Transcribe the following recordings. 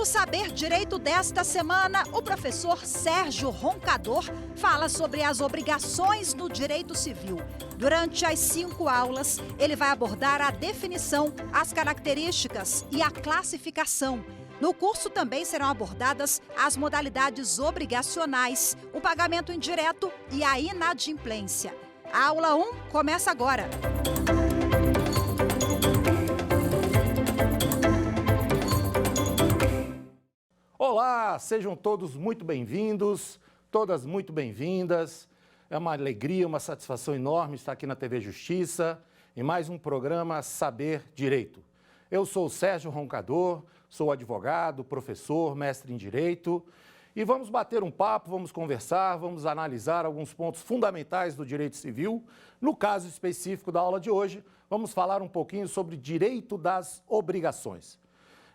Saber Direito desta semana, o professor Sérgio Roncador fala sobre as obrigações no direito civil. Durante as 5 aulas, ele vai abordar a definição, as características e a classificação. No curso também serão abordadas as modalidades obrigacionais, o pagamento indireto e a inadimplência. A aula 1 começa agora. Olá, sejam todos muito bem-vindos, todas muito bem-vindas. É uma alegria, uma satisfação enorme estar aqui na TV Justiça em mais um programa Saber Direito. Eu sou o Sérgio Roncador, sou advogado, professor, mestre em Direito e vamos bater um papo, vamos conversar, vamos analisar alguns pontos fundamentais do direito civil. No caso específico da aula de hoje, vamos falar um pouquinho sobre direito das obrigações.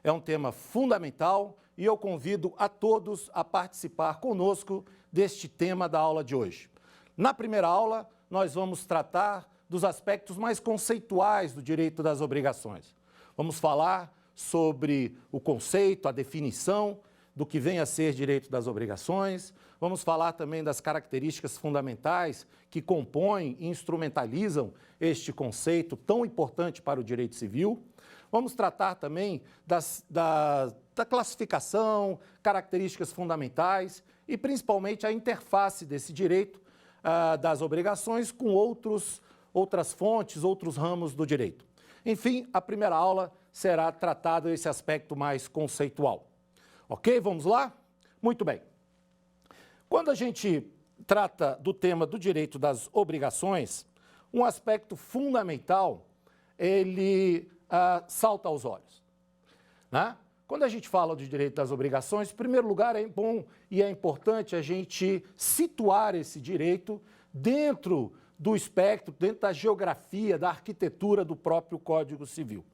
É um tema fundamental e eu convido a todos a participar conosco deste tema da aula de hoje. Na primeira aula, nós vamos tratar dos aspectos mais conceituais do direito das obrigações. Vamos falar sobre o conceito, a definição do que vem a ser direito das obrigações. Vamos falar também das características fundamentais que compõem e instrumentalizam este conceito tão importante para o direito civil. Vamos tratar também da classificação, características fundamentais e principalmente a interface desse direito das obrigações com outras fontes, outros ramos do direito. Enfim, a primeira aula será tratado esse aspecto mais conceitual. Ok? Vamos lá? Muito bem. Quando a gente trata do tema do direito das obrigações, um aspecto fundamental, ele salta aos olhos, né? Quando a gente fala de direito das obrigações, em primeiro lugar, é bom e é importante a gente situar esse direito dentro do espectro, dentro da geografia, da arquitetura do próprio Código Civil.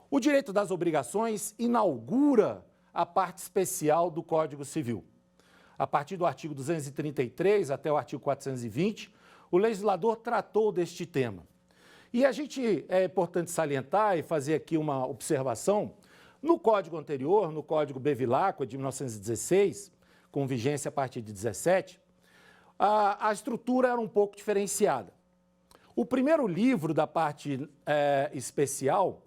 O direito das obrigações inaugura a parte especial do Código Civil. A partir do artigo 233 até o artigo 420, o legislador tratou deste tema. E é importante salientar e fazer aqui uma observação. No Código anterior, no Código Bevilacqua, de 1916, com vigência a partir de 17, a estrutura era um pouco diferenciada. O primeiro livro da parte especial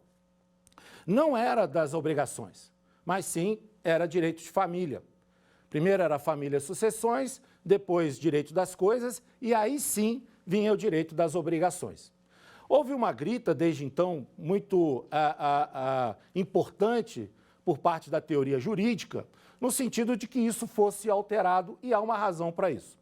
não era das obrigações, mas sim era direito de família. Primeiro era família e sucessões, depois direito das coisas e aí sim vinha o direito das obrigações. Houve uma grita, desde então, muito importante por parte da teoria jurídica, no sentido de que isso fosse alterado e há uma razão para isso.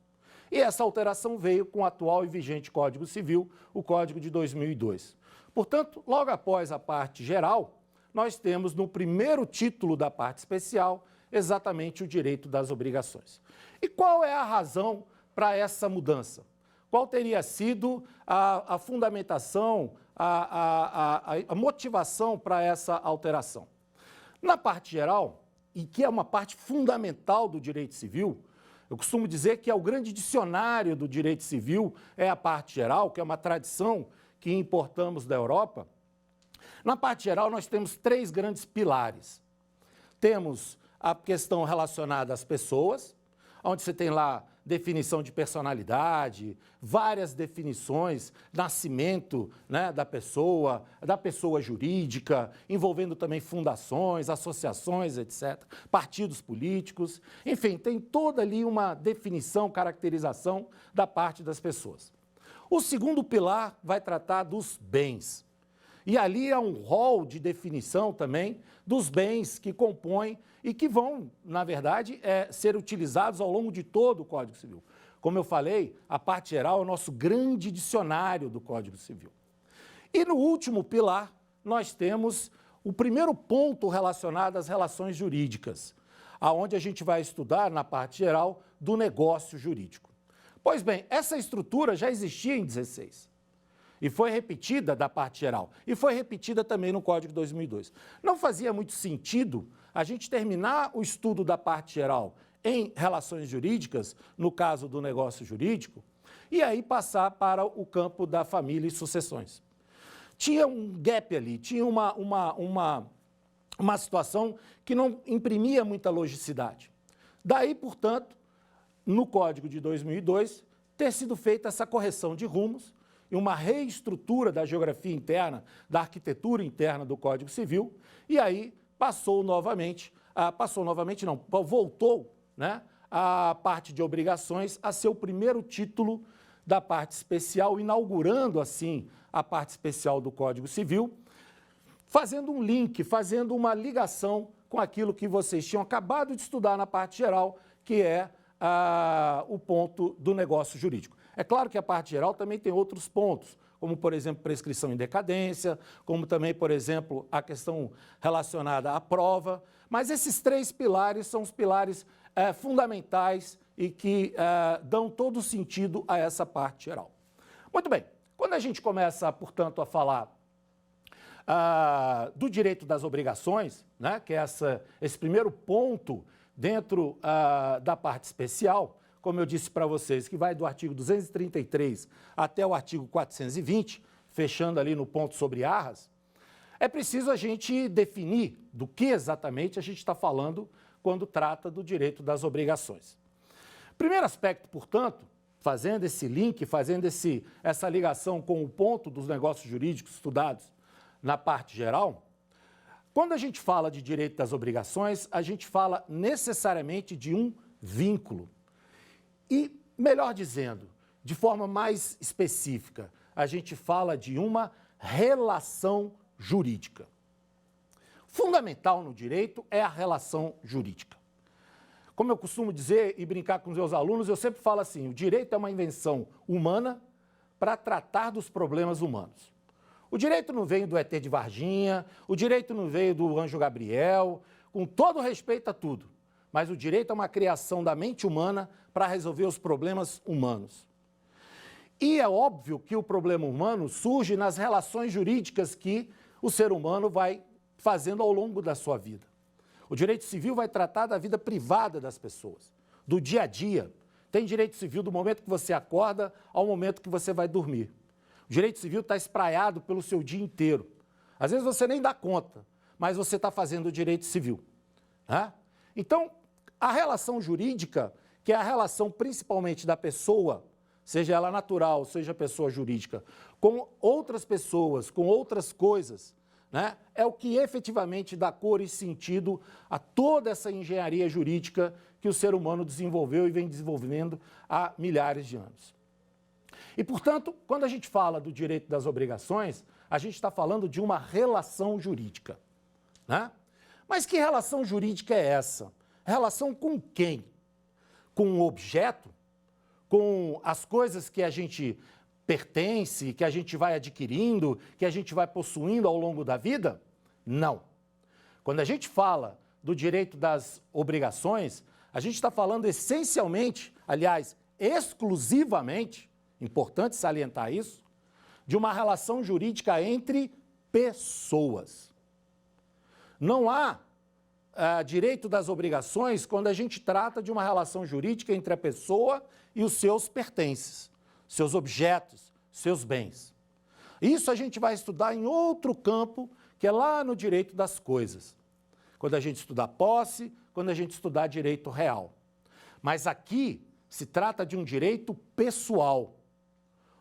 E essa alteração veio com o atual e vigente Código Civil, o Código de 2002. Portanto, logo após a parte geral, nós temos no primeiro título da parte especial exatamente o direito das obrigações. E qual é a razão para essa mudança? Qual teria sido a fundamentação, a motivação para essa alteração? Na parte geral, e que é uma parte fundamental do direito civil, eu costumo dizer que é o grande dicionário do direito civil, é a parte geral, que é uma tradição que importamos da Europa. Na parte geral, nós temos 3 grandes pilares. Temos a questão relacionada às pessoas, onde você tem lá definição de personalidade, várias definições, nascimento, né, da pessoa jurídica, envolvendo também fundações, associações, etc., partidos políticos, enfim, tem toda ali uma definição, caracterização da parte das pessoas. O segundo pilar vai tratar dos bens. E ali há um rol de definição também dos bens que compõem e que vão, na verdade, ser utilizados ao longo de todo o Código Civil. Como eu falei, a parte geral é o nosso grande dicionário do Código Civil. E no último pilar, nós temos o primeiro ponto relacionado às relações jurídicas, aonde a gente vai estudar, na parte geral, do negócio jurídico. Pois bem, essa estrutura já existia em 16. E foi repetida da parte geral. E foi repetida também no Código de 2002. Não fazia muito sentido a gente terminar o estudo da parte geral em relações jurídicas, no caso do negócio jurídico, e aí passar para o campo da família e sucessões. Tinha um gap ali, tinha uma uma situação que não imprimia muita logicidade. Daí, portanto, no Código de 2002, ter sido feita essa correção de rumos e uma reestrutura da geografia interna, da arquitetura interna do Código Civil, e aí voltou, né, a parte de obrigações a ser o primeiro título da parte especial, inaugurando assim a parte especial do Código Civil, fazendo um link, fazendo uma ligação com aquilo que vocês tinham acabado de estudar na parte geral, que é o ponto do negócio jurídico. É claro que a parte geral também tem outros pontos, como, por exemplo, prescrição em decadência, como também, por exemplo, a questão relacionada à prova, mas esses três pilares são os pilares fundamentais e que dão todo sentido a essa parte geral. Muito bem, quando a gente começa, portanto, a falar do direito das obrigações, né, que é esse primeiro ponto dentro da parte especial, como eu disse para vocês, que vai do artigo 233 até o artigo 420, fechando ali no ponto sobre arras, é preciso a gente definir do que exatamente a gente está falando quando trata do direito das obrigações. Primeiro aspecto, portanto, fazendo esse link, fazendo essa ligação com o ponto dos negócios jurídicos estudados na parte geral, quando a gente fala de direito das obrigações, a gente fala necessariamente de um vínculo. E, melhor dizendo, de forma mais específica, a gente fala de uma relação jurídica. Fundamental no direito é a relação jurídica. Como eu costumo dizer e brincar com os meus alunos, eu sempre falo assim, o direito é uma invenção humana para tratar dos problemas humanos. O direito não veio do ET de Varginha, o direito não veio do Anjo Gabriel, com todo respeito a tudo. Mas o direito é uma criação da mente humana para resolver os problemas humanos. E é óbvio que o problema humano surge nas relações jurídicas que o ser humano vai fazendo ao longo da sua vida. O direito civil vai tratar da vida privada das pessoas, do dia a dia. Tem direito civil do momento que você acorda ao momento que você vai dormir. O direito civil está espraiado pelo seu dia inteiro. Às vezes você nem dá conta, mas você está fazendo o direito civil, né? Então, a relação jurídica, que é a relação principalmente da pessoa, seja ela natural, seja pessoa jurídica, com outras pessoas, com outras coisas, né, é o que efetivamente dá cor e sentido a toda essa engenharia jurídica que o ser humano desenvolveu e vem desenvolvendo há milhares de anos. E, portanto, quando a gente fala do direito das obrigações, a gente está falando de uma relação jurídica, né? Mas que relação jurídica é essa? Relação com quem? Com o objeto? Com as coisas que a gente pertence, que a gente vai adquirindo, que a gente vai possuindo ao longo da vida? Não. Quando a gente fala do direito das obrigações, a gente está falando essencialmente, aliás, exclusivamente, importante salientar isso, de uma relação jurídica entre pessoas. Não há direito das obrigações quando a gente trata de uma relação jurídica entre a pessoa e os seus pertences, seus objetos, seus bens. Isso a gente vai estudar em outro campo, que é lá no direito das coisas. Quando a gente estudar posse, quando a gente estudar direito real. Mas aqui se trata de um direito pessoal.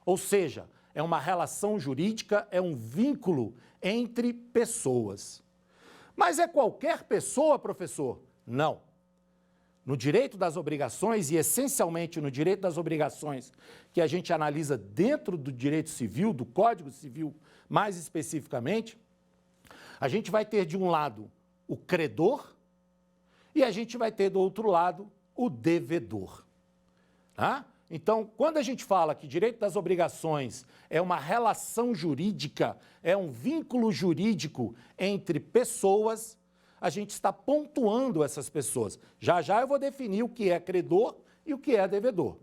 Ou seja, é uma relação jurídica, é um vínculo entre pessoas. Mas é qualquer pessoa, professor? Não. No direito das obrigações, e essencialmente no direito das obrigações que a gente analisa dentro do direito civil, do Código Civil mais especificamente, a gente vai ter de um lado o credor e a gente vai ter do outro lado o devedor. Tá? Então, quando a gente fala que direito das obrigações é uma relação jurídica, é um vínculo jurídico entre pessoas, a gente está pontuando essas pessoas. Já já eu vou definir o que é credor e o que é devedor.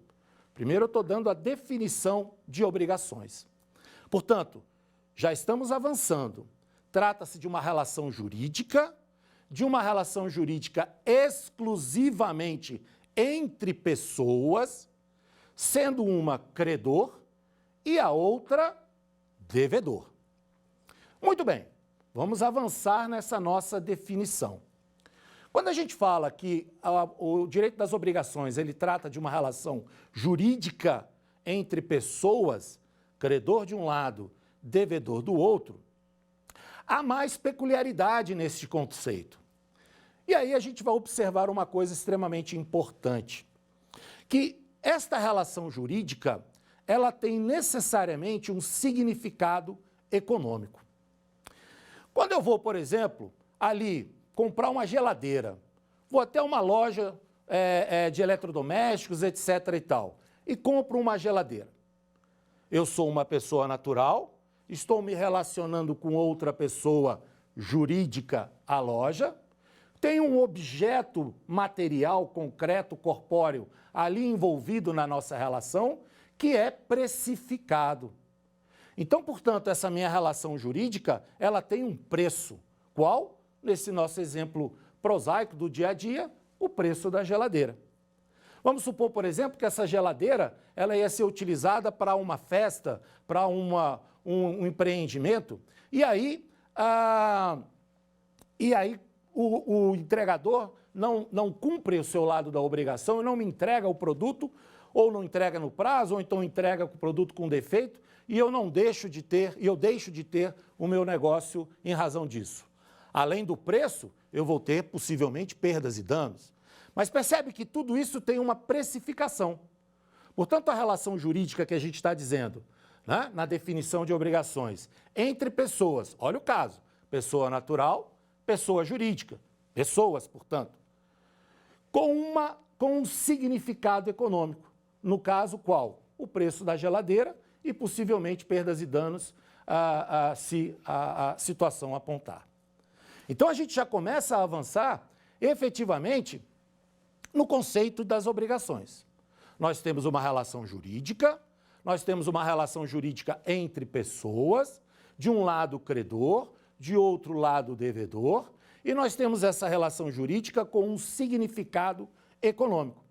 Primeiro eu estou dando a definição de obrigações. Portanto, já estamos avançando. Trata-se de uma relação jurídica exclusivamente entre pessoas, sendo uma credor e a outra devedor. Muito bem, vamos avançar nessa nossa definição. Quando a gente fala que o direito das obrigações, ele trata de uma relação jurídica entre pessoas, credor de um lado, devedor do outro, há mais peculiaridade nesse conceito. E aí a gente vai observar uma coisa extremamente importante, que esta relação jurídica, ela tem necessariamente um significado econômico. Quando eu vou, por exemplo, ali comprar uma geladeira, vou até uma loja de eletrodomésticos, etc. e tal, e compro uma geladeira. Eu sou uma pessoa natural, estou me relacionando com outra pessoa jurídica à loja, tenho um objeto material, concreto, corpóreo, ali envolvido na nossa relação, que é precificado. Então, portanto, essa minha relação jurídica, ela tem um preço. Qual? Nesse nosso exemplo prosaico do dia a dia, o preço da geladeira. Vamos supor, por exemplo, que essa geladeira ela ia ser utilizada para uma festa, para um empreendimento, e aí o entregador não cumpre o seu lado da obrigação e não me entrega o produto, ou não entrega no prazo, ou então entrega o produto com defeito, e eu deixo de ter o meu negócio em razão disso. Além do preço, eu vou ter possivelmente perdas e danos. Mas percebe que tudo isso tem uma precificação. Portanto, a relação jurídica que a gente está dizendo, né, na definição de obrigações, entre pessoas, olha o caso, pessoa natural, pessoa jurídica, pessoas, portanto, com um significado econômico. No caso, qual? O preço da geladeira e possivelmente perdas e danos se a situação apontar. Então, a gente já começa a avançar efetivamente no conceito das obrigações. Nós temos uma relação jurídica, nós temos uma relação jurídica entre pessoas, de um lado o credor, de outro lado o devedor, e nós temos essa relação jurídica com um significado econômico.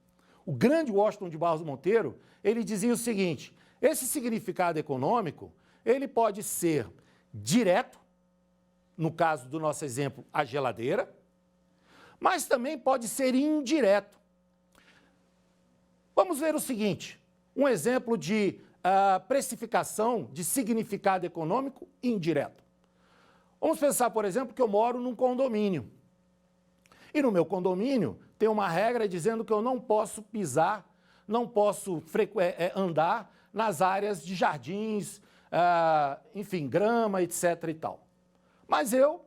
O grande Washington de Barros Monteiro, ele dizia o seguinte: esse significado econômico, ele pode ser direto, no caso do nosso exemplo, a geladeira, mas também pode ser indireto. Vamos ver o seguinte, um exemplo de precificação de significado econômico indireto. Vamos pensar, por exemplo, que eu moro num condomínio. E no meu condomínio tem uma regra dizendo que eu não posso pisar, não posso andar nas áreas de jardins, enfim, grama, etc. e tal. Mas eu,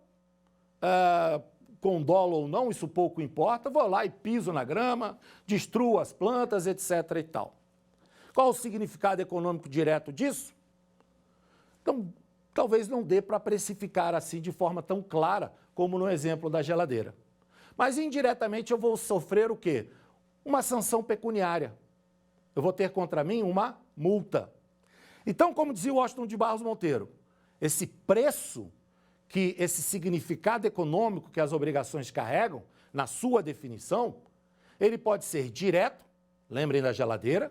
com dolo ou não, isso pouco importa, vou lá e piso na grama, destruo as plantas, etc. e tal. Qual o significado econômico direto disso? Então, talvez não dê para precificar assim de forma tão clara como no exemplo da geladeira. Mas indiretamente eu vou sofrer o quê? Uma sanção pecuniária. Eu vou ter contra mim uma multa. Então, como dizia o Washington de Barros Monteiro, esse preço, esse significado econômico que as obrigações carregam, na sua definição, ele pode ser direto, lembrem da geladeira,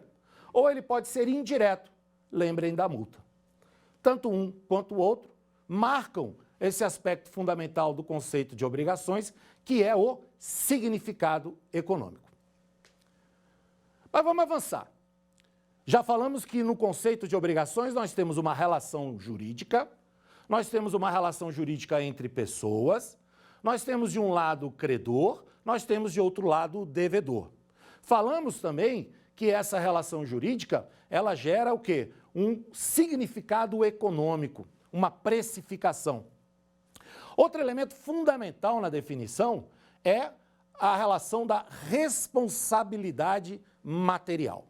ou ele pode ser indireto, lembrem da multa. Tanto um quanto o outro marcam esse aspecto fundamental do conceito de obrigações, que é o significado econômico. Mas vamos avançar. Já falamos que no conceito de obrigações nós temos uma relação jurídica, nós temos uma relação jurídica entre pessoas, nós temos de um lado o credor, nós temos de outro lado o devedor. Falamos também que essa relação jurídica, ela gera o quê? Um significado econômico, uma precificação. Outro elemento fundamental na definição é a relação da responsabilidade material.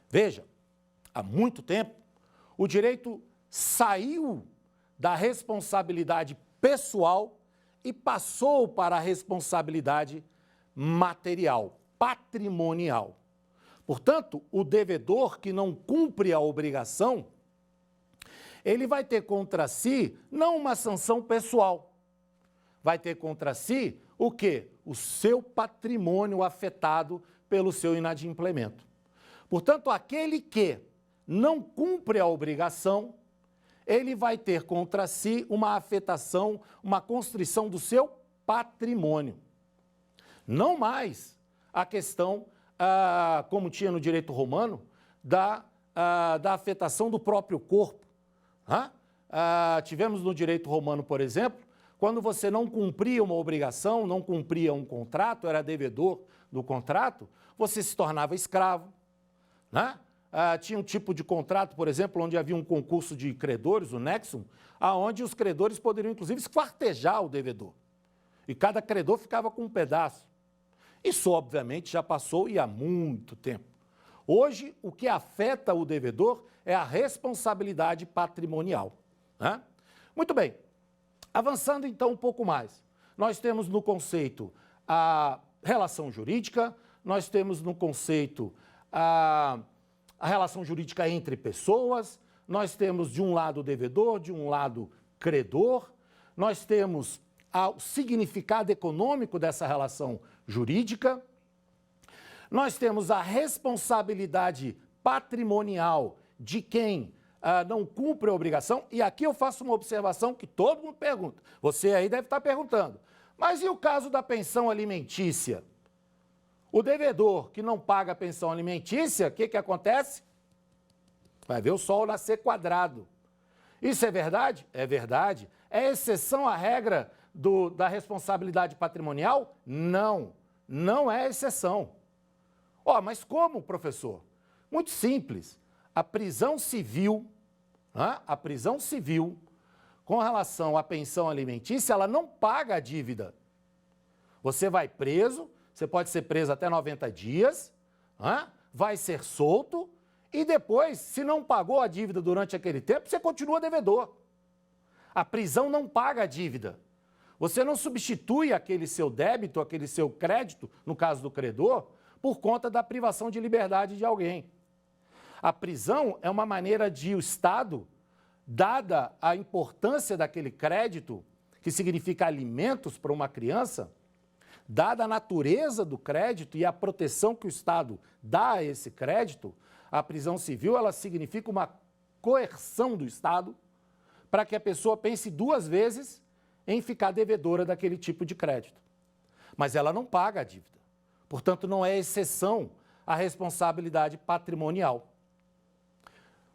Veja, há muito tempo, o direito saiu da responsabilidade pessoal e passou para a responsabilidade material, patrimonial. Portanto, o devedor que não cumpre a obrigação, ele vai ter contra si não uma sanção pessoal, vai ter contra si o quê? O seu patrimônio afetado pelo seu inadimplemento. Portanto, aquele que não cumpre a obrigação, ele vai ter contra si uma afetação, uma constrição do seu patrimônio. Não mais a questão, como tinha no direito romano, da afetação do próprio corpo. Tivemos no direito romano, por exemplo, quando você não cumpria uma obrigação, não cumpria um contrato, era devedor do contrato, você se tornava escravo, né? Tinha um tipo de contrato, por exemplo, onde havia um concurso de credores, o nexum, onde os credores poderiam, inclusive, esquartejar o devedor. E cada credor ficava com um pedaço. Isso, obviamente, já passou e há muito tempo. Hoje, o que afeta o devedor é a responsabilidade patrimonial, né? Muito bem. Avançando, então, um pouco mais. Nós temos no conceito a relação jurídica, nós temos no conceito a relação jurídica entre pessoas, nós temos de um lado o devedor, de um lado credor, nós temos o significado econômico dessa relação jurídica, nós temos a responsabilidade patrimonial de quem não cumpre a obrigação, e aqui eu faço uma observação que todo mundo pergunta, você aí deve estar perguntando, mas e o caso da pensão alimentícia? O devedor que não paga a pensão alimentícia, o que acontece? Vai ver o sol nascer quadrado. Isso é verdade? É verdade. É exceção à regra da responsabilidade patrimonial? Não, não é exceção. Mas como, professor? Muito simples. A prisão civil, com relação à pensão alimentícia, ela não paga a dívida. Você vai preso, você pode ser preso até 90 dias, vai ser solto e depois, se não pagou a dívida durante aquele tempo, você continua devedor. A prisão não paga a dívida. Você não substitui aquele seu débito, aquele seu crédito, no caso do credor, por conta da privação de liberdade de alguém. A prisão é uma maneira de o Estado, dada a importância daquele crédito, que significa alimentos para uma criança, dada a natureza do crédito e a proteção que o Estado dá a esse crédito, a prisão civil ela significa uma coerção do Estado para que a pessoa pense duas vezes em ficar devedora daquele tipo de crédito. Mas ela não paga a dívida. Portanto, não é exceção à responsabilidade patrimonial.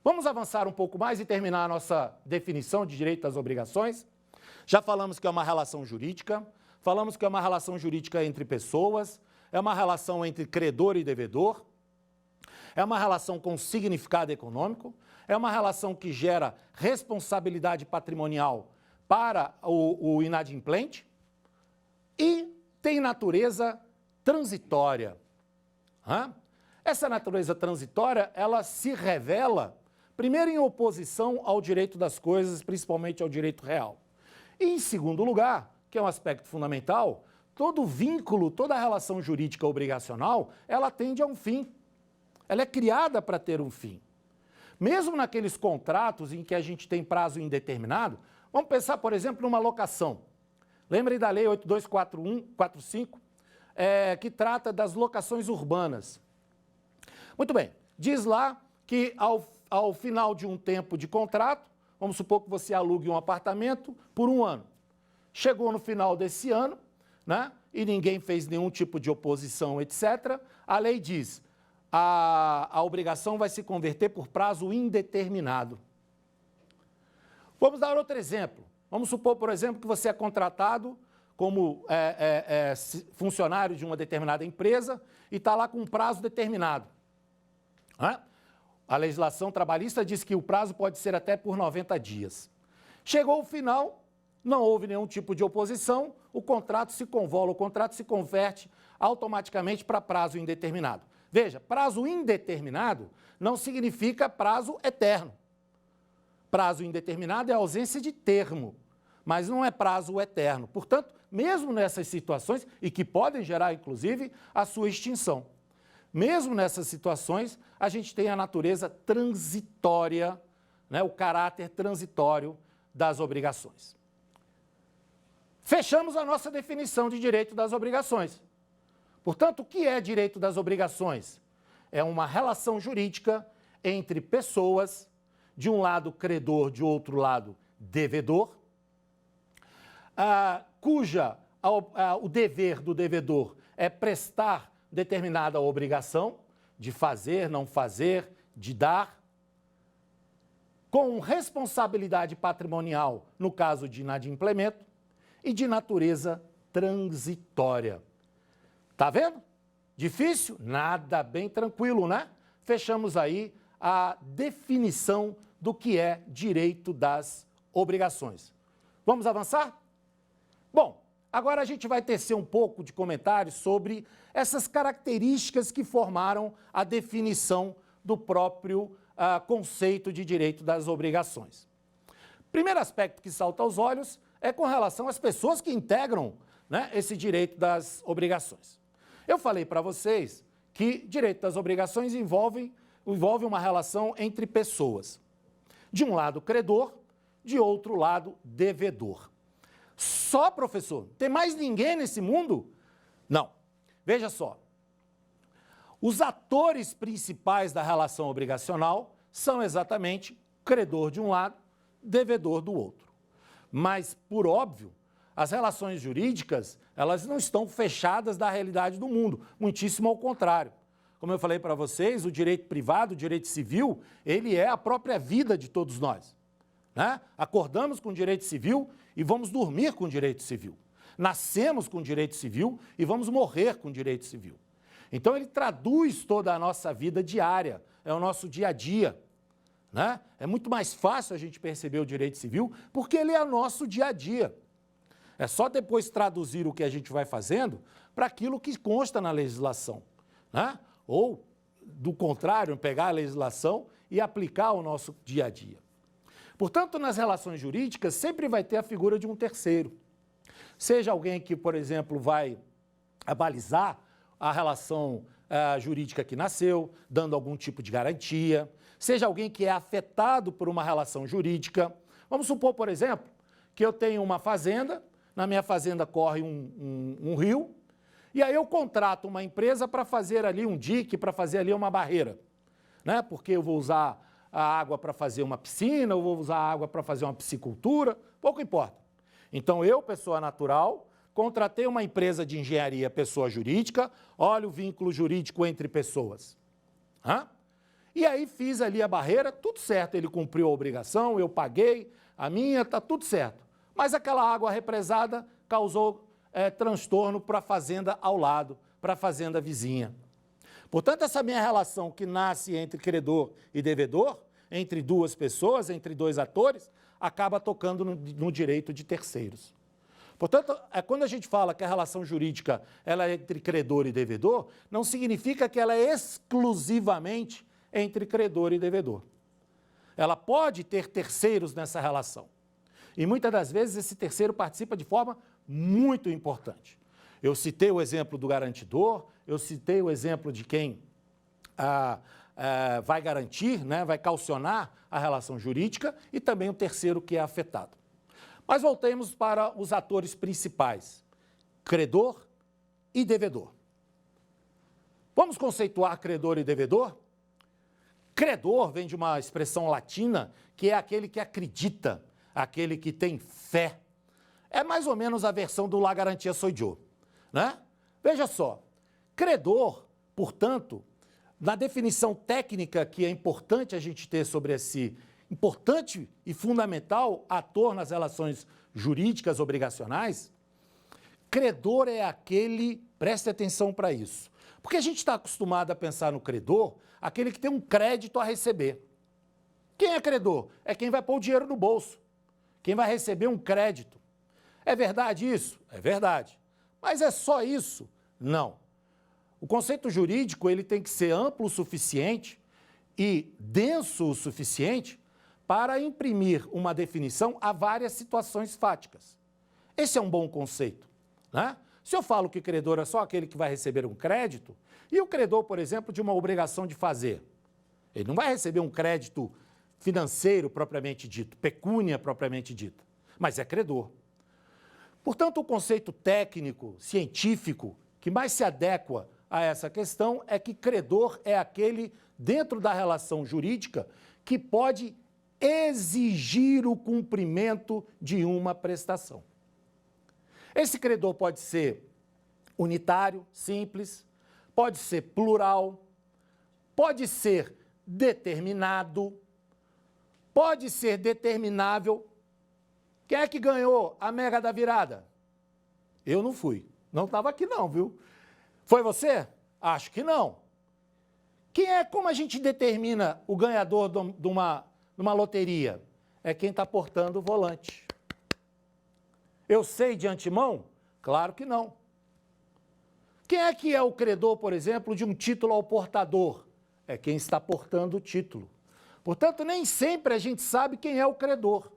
Vamos avançar um pouco mais e terminar a nossa definição de direito das obrigações. Já falamos que é uma relação jurídica, falamos que é uma relação jurídica entre pessoas, é uma relação entre credor e devedor, é uma relação com significado econômico, é uma relação que gera responsabilidade patrimonial para o inadimplente e tem natureza transitória. Essa natureza transitória, ela se revela, primeiro, em oposição ao direito das coisas, principalmente ao direito real. E, em segundo lugar, que é um aspecto fundamental, todo vínculo, toda relação jurídica obrigacional, ela tende a um fim. Ela é criada para ter um fim. Mesmo naqueles contratos em que a gente tem prazo indeterminado, vamos pensar, por exemplo, numa locação. Lembrem da Lei 8241-45, que trata das locações urbanas. Muito bem, diz lá que ao final de um tempo de contrato, vamos supor que você alugue um apartamento por 1 ano. Chegou no final desse ano, né, e ninguém fez nenhum tipo de oposição, etc., a lei diz, a obrigação vai se converter por prazo indeterminado. Vamos dar outro exemplo. Vamos supor, por exemplo, que você é contratado como funcionário de uma determinada empresa e está lá com um prazo determinado. A legislação trabalhista diz que o prazo pode ser até por 90 dias. Chegou o final, não houve nenhum tipo de oposição, o contrato se convola, o contrato se converte automaticamente para prazo indeterminado. Veja, prazo indeterminado não significa prazo eterno. Prazo indeterminado é ausência de termo, mas não é prazo eterno. Portanto, mesmo nessas situações, e que podem gerar, inclusive, a sua extinção, mesmo nessas situações, a gente tem a natureza transitória, né, o caráter transitório das obrigações. Fechamos a nossa definição de direito das obrigações. Portanto, o que é direito das obrigações? É uma relação jurídica entre pessoas de um lado credor, de outro lado devedor, o dever do devedor é prestar determinada obrigação de fazer, não fazer, de dar, com responsabilidade patrimonial no caso de inadimplemento e de natureza transitória. Tá vendo? Difícil? Nada, bem tranquilo, né? Fechamos aí a definição do que é direito das obrigações. Vamos avançar? Bom, agora a gente vai tecer um pouco de comentários sobre essas características que formaram a definição do próprio conceito de direito das obrigações. Primeiro aspecto que salta aos olhos é com relação às pessoas que integram, né, esse direito das obrigações. Eu falei para vocês que direito das obrigações envolve uma relação entre pessoas. De um lado, credor, de outro lado, devedor. Só, professor? Tem mais ninguém nesse mundo? Não. Veja só. Os atores principais da relação obrigacional são exatamente credor de um lado, devedor do outro. Mas, por óbvio, as relações jurídicas, elas não estão fechadas da realidade do mundo, muitíssimo ao contrário. Como eu falei para vocês, o direito privado, o direito civil, ele é a própria vida de todos nós, né? Acordamos com o direito civil e vamos dormir com o direito civil. Nascemos com o direito civil e vamos morrer com o direito civil. Então, ele traduz toda a nossa vida diária, é o nosso dia a dia, né? É muito mais fácil a gente perceber o direito civil porque ele é o nosso dia a dia. É só depois traduzir o que a gente vai fazendo para aquilo que consta na legislação, né? Ou, do contrário, pegar a legislação e aplicar ao nosso dia a dia. Portanto, nas relações jurídicas, sempre vai ter a figura de um terceiro. Seja alguém que, por exemplo, vai abalizar a relação jurídica que nasceu, dando algum tipo de garantia, seja alguém que é afetado por uma relação jurídica. Vamos supor, por exemplo, que eu tenho uma fazenda, na minha fazenda corre um rio, e aí eu contrato uma empresa para fazer ali um dique, para fazer ali uma barreira, né? Porque eu vou usar a água para fazer uma piscina, eu vou usar a água para fazer uma piscicultura, pouco importa. Então eu, pessoa natural, contratei uma empresa de engenharia, pessoa jurídica, olha o vínculo jurídico entre pessoas. E aí fiz ali a barreira, tudo certo, ele cumpriu a obrigação, eu paguei, a minha, está tudo certo. Mas aquela água represada causou transtorno para a fazenda ao lado, para a fazenda vizinha. Portanto, essa minha relação que nasce entre credor e devedor, entre duas pessoas, entre dois atores, acaba tocando no direito de terceiros. Portanto, quando a gente fala que a relação jurídica ela é entre credor e devedor, não significa que ela é exclusivamente entre credor e devedor. Ela pode ter terceiros nessa relação. E muitas das vezes esse terceiro participa de forma muito importante. Eu citei o exemplo do garantidor, eu citei o exemplo de quem vai garantir, né, vai caucionar a relação jurídica e também o terceiro que é afetado. Mas voltemos para os atores principais, credor e devedor. Vamos conceituar credor e devedor? Credor vem de uma expressão latina que é aquele que acredita, aquele que tem fé. É mais ou menos a versão do La Garantia Sou Eu, né? Veja só, credor, portanto, na definição técnica que é importante a gente ter sobre esse importante e fundamental ator nas relações jurídicas obrigacionais, credor é aquele, preste atenção para isso, porque a gente está acostumado a pensar no credor, aquele que tem um crédito a receber. Quem é credor? É quem vai pôr o dinheiro no bolso, quem vai receber um crédito. É verdade isso? É verdade. Mas é só isso? Não. O conceito jurídico ele tem que ser amplo o suficiente e denso o suficiente para imprimir uma definição a várias situações fáticas. Esse é um bom conceito, né? Se eu falo que credor é só aquele que vai receber um crédito, e o credor, por exemplo, de uma obrigação de fazer, ele não vai receber um crédito financeiro propriamente dito, pecúnia propriamente dita, mas é credor. Portanto, o conceito técnico, científico, que mais se adequa a essa questão é que credor é aquele, dentro da relação jurídica, que pode exigir o cumprimento de uma prestação. Esse credor pode ser unitário, simples, pode ser plural, pode ser determinado, pode ser determinável. Quem é que ganhou a mega da virada? Eu não fui. Não estava aqui não, viu? Foi você? Acho que não. Como a gente determina o ganhador de uma loteria? É quem está portando o volante. Eu sei de antemão? Claro que não. Quem é que é o credor, por exemplo, de um título ao portador? É quem está portando o título. Portanto, nem sempre a gente sabe quem é o credor,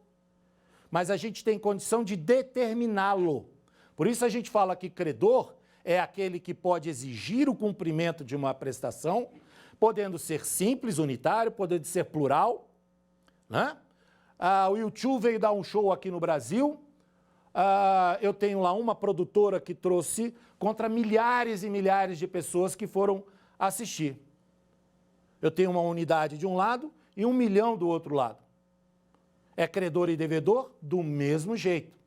mas a gente tem condição de determiná-lo. Por isso a gente fala que credor é aquele que pode exigir o cumprimento de uma prestação, podendo ser simples, unitário, podendo ser plural, né? O YouTube veio dar um show aqui no Brasil. Eu tenho lá uma produtora que trouxe contra milhares e milhares de pessoas que foram assistir. Eu tenho uma unidade de um lado e 1 milhão do outro lado. É credor e devedor do mesmo jeito.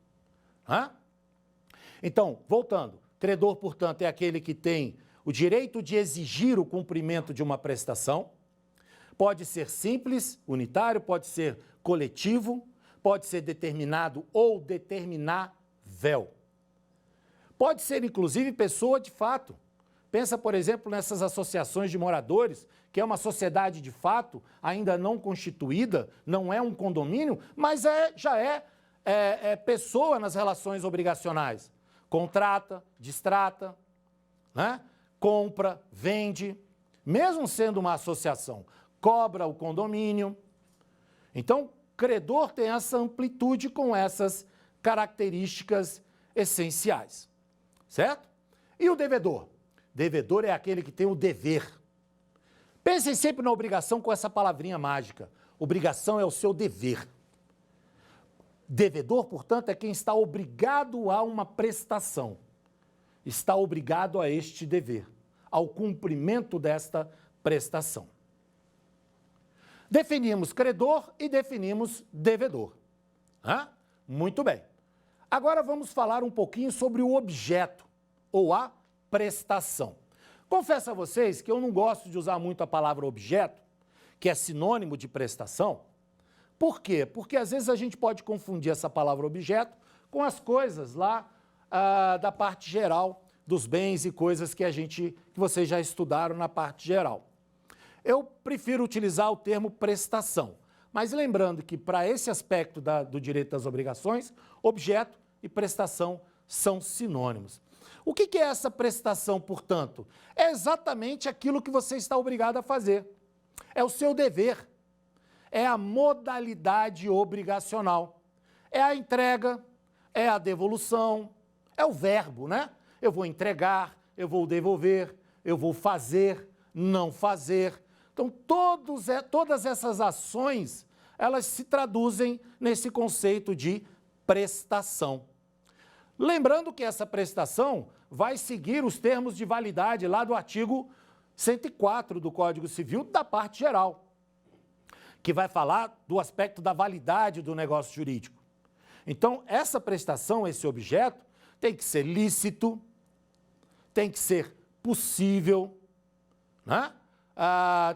Então, voltando, credor, portanto, é aquele que tem o direito de exigir o cumprimento de uma prestação. Pode ser simples, unitário, pode ser coletivo, pode ser determinado ou determinável. Pode ser, inclusive, pessoa de fato. Pensa, por exemplo, nessas associações de moradores, que é uma sociedade de fato, ainda não constituída, não é um condomínio, mas já é pessoa nas relações obrigacionais. Contrata, distrata, né? Compra, vende, mesmo sendo uma associação, cobra o condomínio. Então, credor tem essa amplitude com essas características essenciais, certo? E o devedor? Devedor é aquele que tem o dever. Pensem sempre na obrigação com essa palavrinha mágica. Obrigação é o seu dever. Devedor, portanto, é quem está obrigado a uma prestação. Está obrigado a este dever, ao cumprimento desta prestação. Definimos credor e definimos devedor. Muito bem. Agora vamos falar um pouquinho sobre o objeto, ou a prestação. Confesso a vocês que eu não gosto de usar muito a palavra objeto, que é sinônimo de prestação. Por quê? Porque às vezes a gente pode confundir essa palavra objeto com as coisas lá da parte geral dos bens e coisas que vocês já estudaram na parte geral. Eu prefiro utilizar o termo prestação, mas lembrando que para esse aspecto do direito das obrigações, objeto e prestação são sinônimos. O que é essa prestação, portanto? É exatamente aquilo que você está obrigado a fazer. É o seu dever. É a modalidade obrigacional. É a entrega, é a devolução, é o verbo, né? Eu vou entregar, eu vou devolver, eu vou fazer, não fazer. Então, todas essas ações, elas se traduzem nesse conceito de prestação. Lembrando que essa prestação vai seguir os termos de validade lá do artigo 104 do Código Civil, da parte geral, que vai falar do aspecto da validade do negócio jurídico. Então, essa prestação, esse objeto, tem que ser lícito, tem que ser possível, né?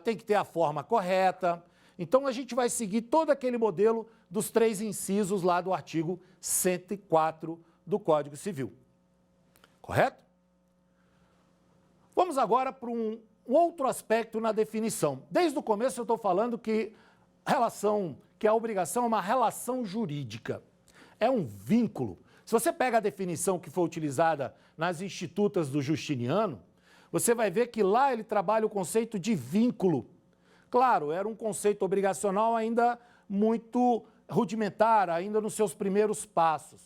Tem que ter a forma correta. Então, a gente vai seguir todo aquele modelo dos 3 incisos lá do artigo 104 do Código Civil. Correto? Vamos agora para um outro aspecto na definição. Desde o começo eu estou falando que a obrigação é uma relação jurídica. É um vínculo. Se você pega a definição que foi utilizada nas Institutas do Justiniano, você vai ver que lá ele trabalha o conceito de vínculo. Claro, era um conceito obrigacional ainda muito rudimentar, ainda nos seus primeiros passos.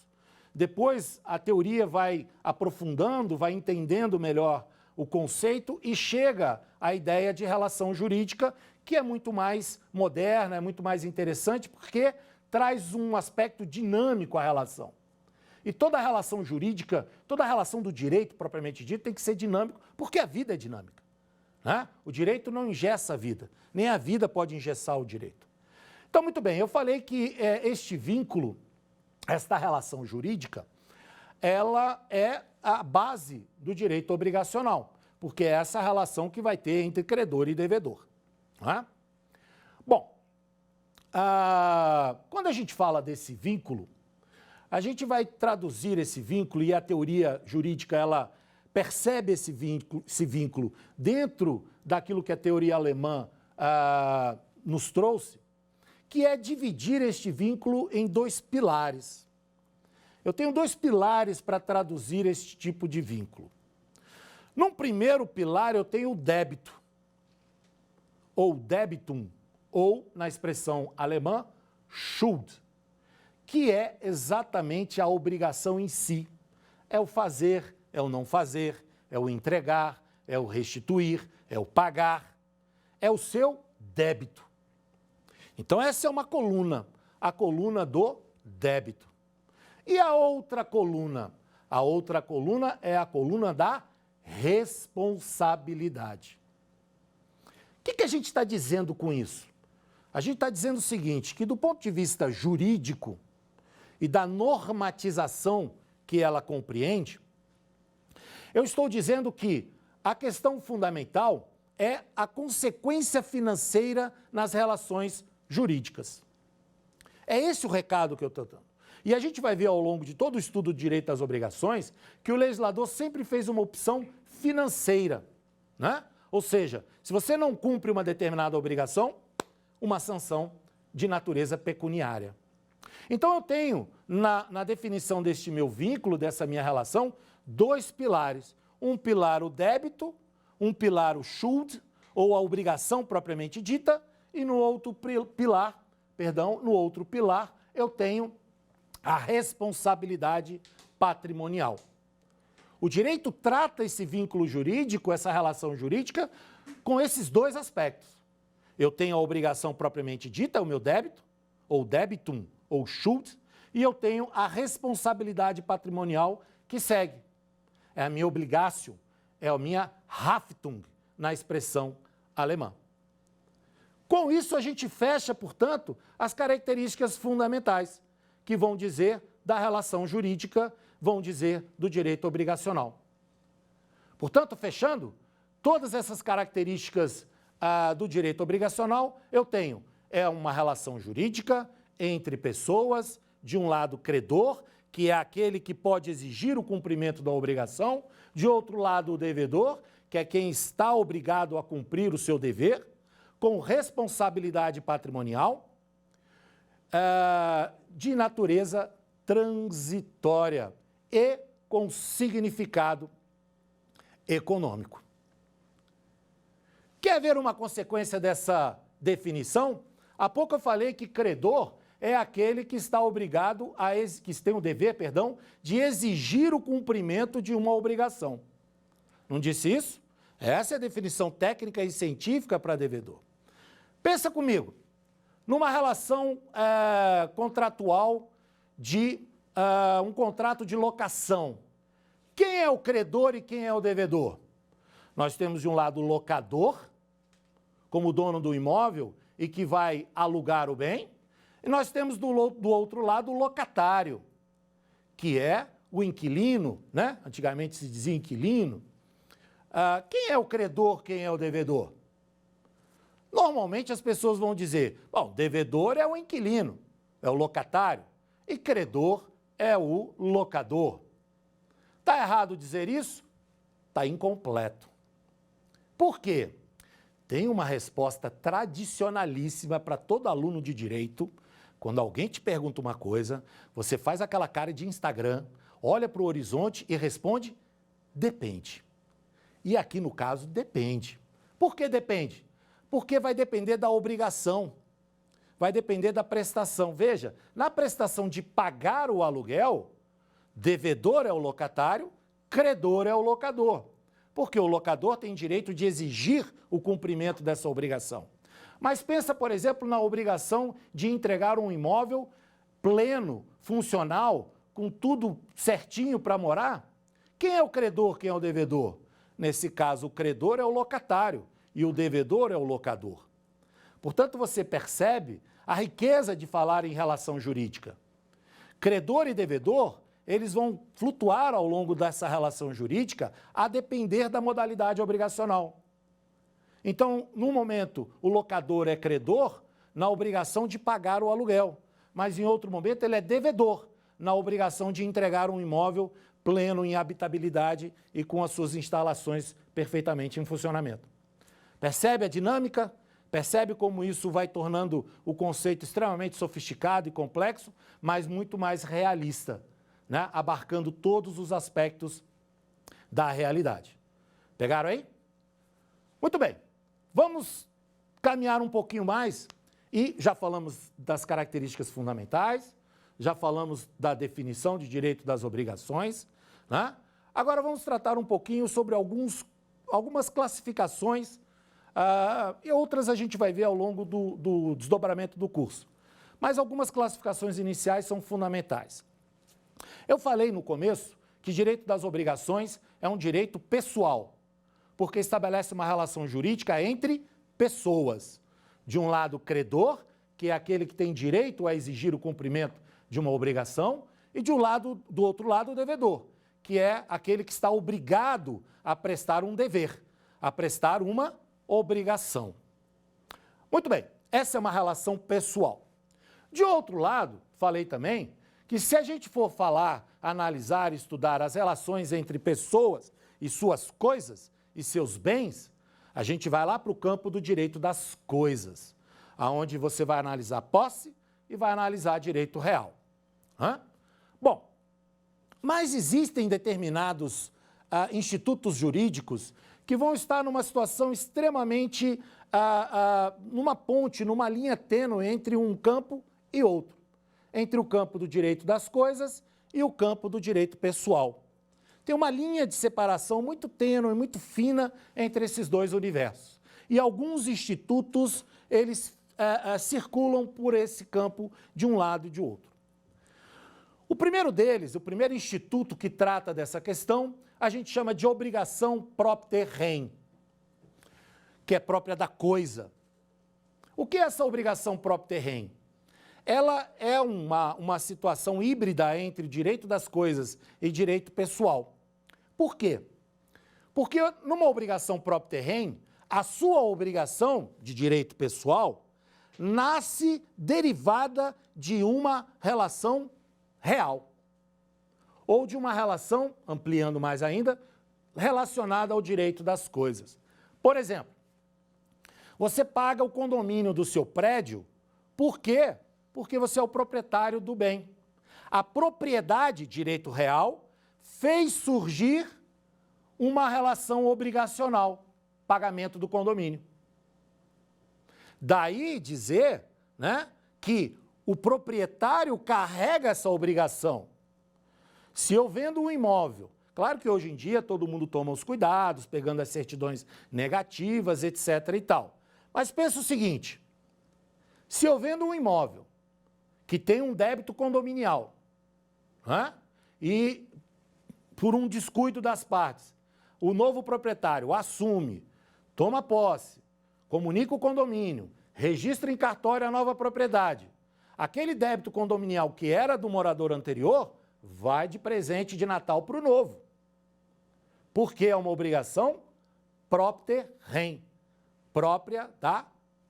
Depois a teoria vai aprofundando, vai entendendo melhor o conceito e chega à ideia de relação jurídica, que é muito mais moderna, é muito mais interessante, porque traz um aspecto dinâmico à relação. E toda relação jurídica, toda relação do direito, propriamente dito, tem que ser dinâmico, porque a vida é dinâmica, né? O direito não engessa a vida, nem a vida pode engessar o direito. Então, muito bem, eu falei que este vínculo, esta relação jurídica, ela é a base do direito obrigacional, porque é essa relação que vai ter entre credor e devedor. Não é? Bom, quando a gente fala desse vínculo, a gente vai traduzir esse vínculo, e a teoria jurídica ela percebe esse vínculo dentro daquilo que a teoria alemã nos trouxe, que é dividir este vínculo em dois pilares. Eu tenho dois pilares para traduzir este tipo de vínculo. Num primeiro pilar, eu tenho o débito, ou Debitum, ou, na expressão alemã, Schuld, que é exatamente a obrigação em si. É o fazer, é o não fazer, é o entregar, é o restituir, é o pagar, é o seu débito. Então essa é uma coluna, a coluna do débito. E a outra coluna? A outra coluna é a coluna da responsabilidade. O que a gente está dizendo com isso? A gente está dizendo o seguinte, que do ponto de vista jurídico e da normatização que ela compreende, eu estou dizendo que a questão fundamental é a consequência financeira nas relações jurídicas. É esse o recado que eu estou dando. E a gente vai ver ao longo de todo o estudo do direito às obrigações que o legislador sempre fez uma opção financeira, né? Ou seja, se você não cumpre uma determinada obrigação, uma sanção de natureza pecuniária. Então eu tenho, na definição deste meu vínculo, dessa minha relação, dois pilares. Um pilar o débito, um pilar o Schuld, ou a obrigação propriamente dita, e no outro pilar, eu tenho a responsabilidade patrimonial. O direito trata esse vínculo jurídico, essa relação jurídica, com esses dois aspectos. Eu tenho a obrigação propriamente dita, o meu débito, ou debitum, ou Schuld, e eu tenho a responsabilidade patrimonial que segue. É a minha obrigatio, é a minha Haftung, na expressão alemã. Com isso, a gente fecha, portanto, as características fundamentais, que vão dizer da relação jurídica, vão dizer do direito obrigacional. Portanto, fechando, todas essas características do direito obrigacional, eu tenho uma relação jurídica entre pessoas, de um lado credor, que é aquele que pode exigir o cumprimento da obrigação, de outro lado o devedor, que é quem está obrigado a cumprir o seu dever, com responsabilidade patrimonial, de natureza transitória e com significado econômico. Quer ver uma consequência dessa definição? Há pouco eu falei que credor é aquele que está obrigado que tem o dever, de exigir o cumprimento de uma obrigação. Não disse isso? Essa é a definição técnica e científica para devedor. Pensa comigo, numa relação contratual de um contrato de locação. Quem é o credor e quem é o devedor? Nós temos de um lado o locador, como dono do imóvel e que vai alugar o bem, e nós temos do outro lado o locatário, que é o inquilino, né? Antigamente se dizia inquilino. Quem é o credor, quem é o devedor? Normalmente as pessoas vão dizer, bom, devedor é o inquilino, é o locatário, e credor é o locador. Está errado dizer isso? Está incompleto. Por quê? Tem uma resposta tradicionalíssima para todo aluno de direito. Quando alguém te pergunta uma coisa, você faz aquela cara de Instagram, olha para o horizonte e responde, depende. E aqui no caso, depende. Por que depende? Porque vai depender da obrigação, vai depender da prestação. Veja, na prestação de pagar o aluguel, devedor é o locatário, credor é o locador. Porque o locador tem direito de exigir o cumprimento dessa obrigação. Mas pensa, por exemplo, na obrigação de entregar um imóvel pleno, funcional, com tudo certinho para morar. Quem é o credor, quem é o devedor? Nesse caso, o credor é o locatário e o devedor é o locador. Portanto, você percebe a riqueza de falar em relação jurídica. Credor e devedor, eles vão flutuar ao longo dessa relação jurídica a depender da modalidade obrigacional. Então, no momento, o locador é credor na obrigação de pagar o aluguel, mas em outro momento ele é devedor na obrigação de entregar um imóvel pleno em habitabilidade e com as suas instalações perfeitamente em funcionamento. Percebe a dinâmica? Percebe como isso vai tornando o conceito extremamente sofisticado e complexo, mas muito mais realista, né? Abarcando todos os aspectos da realidade. Pegaram aí? Muito bem. Vamos caminhar um pouquinho mais e já falamos das características fundamentais, já falamos da definição de direito das obrigações, né? Agora vamos tratar um pouquinho sobre algumas classificações e outras a gente vai ver ao longo do desdobramento do curso. Mas algumas classificações iniciais são fundamentais. Eu falei no começo que direito das obrigações é um direito pessoal, porque estabelece uma relação jurídica entre pessoas. De um lado, credor, que é aquele que tem direito a exigir o cumprimento de uma obrigação, e do outro lado, o devedor, que é aquele que está obrigado a prestar um dever, a prestar uma obrigação. Muito bem, essa é uma relação pessoal. De outro lado, falei também que se a gente for falar, analisar, estudar as relações entre pessoas e suas coisas e seus bens, a gente vai lá para o campo do direito das coisas, aonde você vai analisar posse e vai analisar direito real. Bom, mas existem determinados institutos jurídicos que vão estar numa situação extremamente, numa ponte, numa linha tênue entre um campo e outro, entre o campo do direito das coisas e o campo do direito pessoal. Tem uma linha de separação muito tênue, muito fina entre esses dois universos. E alguns institutos, eles circulam por esse campo de um lado e de outro. O primeiro deles, o primeiro instituto que trata dessa questão, a gente chama de obrigação propter rem, que é própria da coisa. O que é essa obrigação propter rem? Ela é uma situação híbrida entre direito das coisas e direito pessoal. Por quê? Porque numa obrigação propter rem, a sua obrigação de direito pessoal nasce derivada de uma relação real, ou de uma relação, ampliando mais ainda, relacionada ao direito das coisas. Por exemplo, você paga o condomínio do seu prédio, por quê? Porque você é o proprietário do bem. A propriedade, direito real, fez surgir uma relação obrigacional, pagamento do condomínio. Daí dizer, né, que o proprietário carrega essa obrigação. Se eu vendo um imóvel, claro que hoje em dia todo mundo toma os cuidados, pegando as certidões negativas, etc. e tal. Mas pensa o seguinte, se eu vendo um imóvel que tem um débito condominial, né, e por um descuido das partes, o novo proprietário assume, toma posse, comunica o condomínio, registra em cartório a nova propriedade, aquele débito condominial que era do morador anterior vai de presente de Natal para o novo. Porque é uma obrigação propter rem, própria da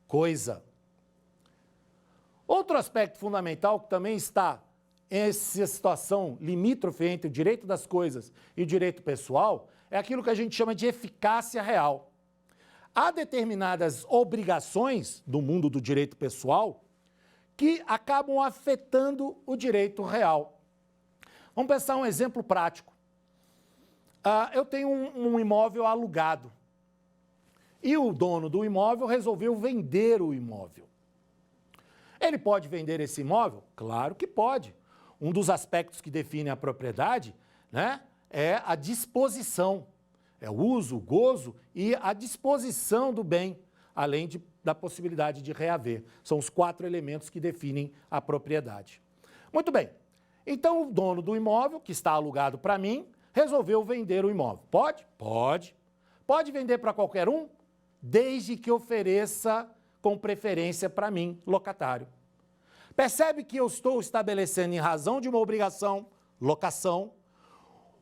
coisa. Outro aspecto fundamental que também está em essa situação limítrofe entre o direito das coisas e o direito pessoal é aquilo que a gente chama de eficácia real. Há determinadas obrigações do mundo do direito pessoal que acabam afetando o direito real. Vamos pensar um exemplo prático. Eu tenho um imóvel alugado e o dono do imóvel resolveu vender o imóvel. Ele pode vender esse imóvel? Claro que pode. Um dos aspectos que define a propriedade, né, é a disposição. É o uso, o gozo e a disposição do bem, além da possibilidade de reaver. São os 4 elementos que definem a propriedade. Muito bem. Então, o dono do imóvel, que está alugado para mim, resolveu vender o imóvel. Pode? Pode. Pode vender para qualquer um, desde que ofereça com preferência para mim, locatário. Percebe que eu estou estabelecendo, em razão de uma obrigação, locação,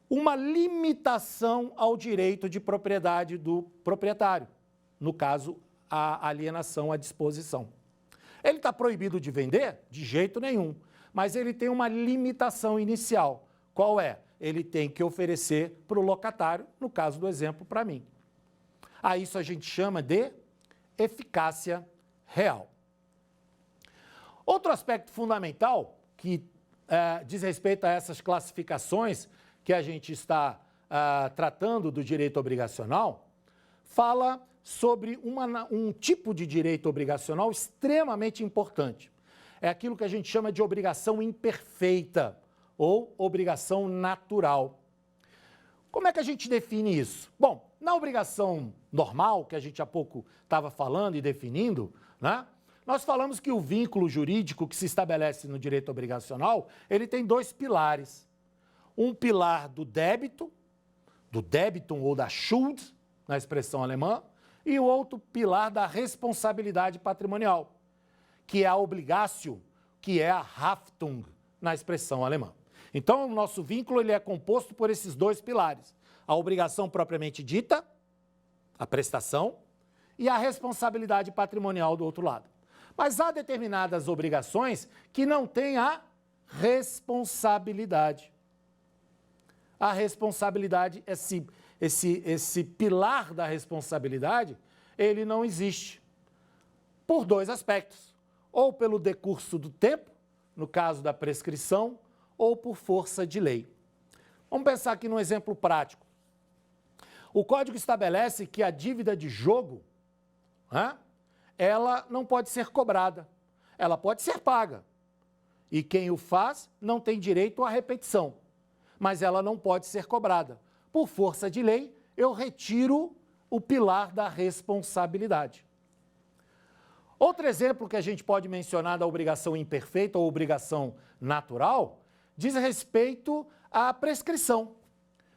uma limitação ao direito de propriedade do proprietário, no caso, a alienação à disposição. Ele está proibido de vender? De jeito nenhum, mas ele tem uma limitação inicial. Qual é? Ele tem que oferecer para o locatário, no caso do exemplo, para mim. A isso a gente chama de eficácia real. Outro aspecto fundamental que diz respeito a essas classificações que a gente está tratando do direito obrigacional, fala sobre um tipo de direito obrigacional extremamente importante. É aquilo que a gente chama de obrigação imperfeita ou obrigação natural. Como é que a gente define isso? Bom, na obrigação normal, que a gente há pouco estava falando e definindo, né? Nós falamos que o vínculo jurídico que se estabelece no direito obrigacional, ele tem dois pilares. Um pilar do débitum ou da Schuld, na expressão alemã, e o outro pilar da responsabilidade patrimonial, que é a obligatio, que é a Haftung, na expressão alemã. Então, o nosso vínculo ele é composto por esses dois pilares. A obrigação propriamente dita, a prestação, e a responsabilidade patrimonial do outro lado. Mas há determinadas obrigações que não têm a responsabilidade. A responsabilidade, esse pilar da responsabilidade, ele não existe. Por dois aspectos. Ou pelo decurso do tempo, no caso da prescrição, ou por força de lei. Vamos pensar aqui num exemplo prático. O Código estabelece que a dívida de jogo, ela não pode ser cobrada, ela pode ser paga. E quem o faz não tem direito à repetição, mas ela não pode ser cobrada. Por força de lei, eu retiro o pilar da responsabilidade. Outro exemplo que a gente pode mencionar da obrigação imperfeita ou obrigação natural diz respeito à prescrição.